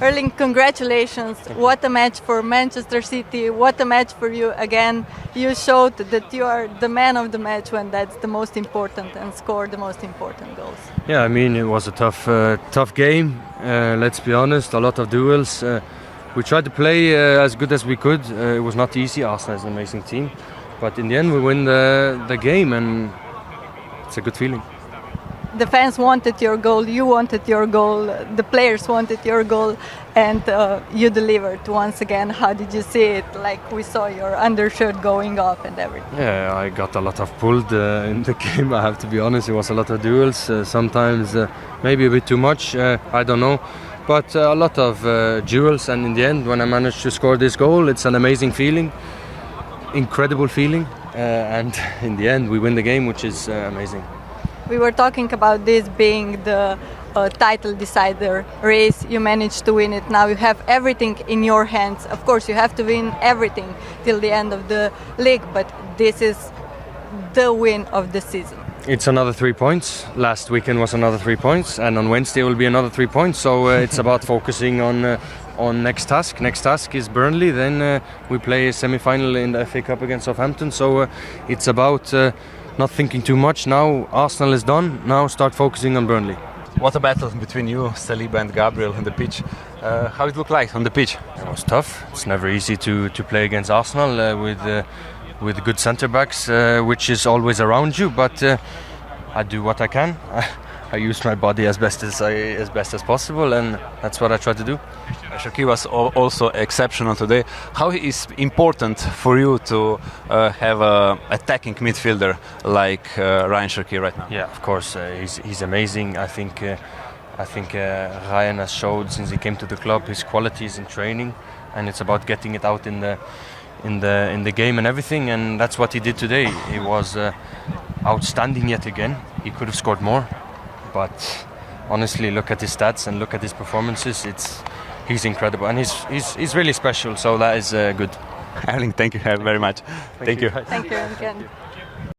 Erling, congratulations. What a match for Manchester City. What a match for you. Again, you showed that you are the man of the match when that's the most important and scored the most important goals. Yeah, I mean, it was a tough game. Let's be honest, a lot of duels. We tried to play as good as we could. It was not easy. Arsenal is an amazing team. But in the end, we win the game, and it's a good feeling. The fans wanted your goal, you wanted your goal, the players wanted your goal, and you delivered once again. How did you see it? Like, we saw your undershirt going off and everything. Yeah, I got a lot of pulled in the game, I have to be honest. It was a lot of duels, sometimes maybe a bit too much, I don't know. But a lot of duels, and in the end, when I managed to score this goal, it's an amazing feeling, incredible feeling, and in the end, we win the game, which is amazing. We were talking about this being the title decider race. You managed to win it. Now you have everything in your hands. Of course, you have to win everything till the end of the league, but this is the win of the season. It's another 3 points. Last weekend was another 3 points, and on Wednesday will be another 3 points. So it's about focusing on next task. Next task is Burnley. Then we play a semi-final in the FA Cup against Southampton. So it's about not thinking too much now. Arsenal is done. Now start focusing on Burnley. What a battle between you, Saliba and Gabriel on the pitch. How it looked like on the pitch? It was tough. It's never easy to play against Arsenal with good centre backs, which is always around you. But I do what I can. I use my body as best as possible, and that's what I try to do. Shaqiri was also exceptional today. How is important for you to have an attacking midfielder like Ryan Shaqiri right now? Yeah, of course, he's amazing. I think Ryan has showed since he came to the club his qualities in training, and it's about getting it out in the game and everything. And that's what he did today. He was outstanding yet again. He could have scored more, but honestly, look at his stats and look at his performances. He's incredible, and he's really special. So that is good. Erling, thank you very much. Thank you. Thank you again.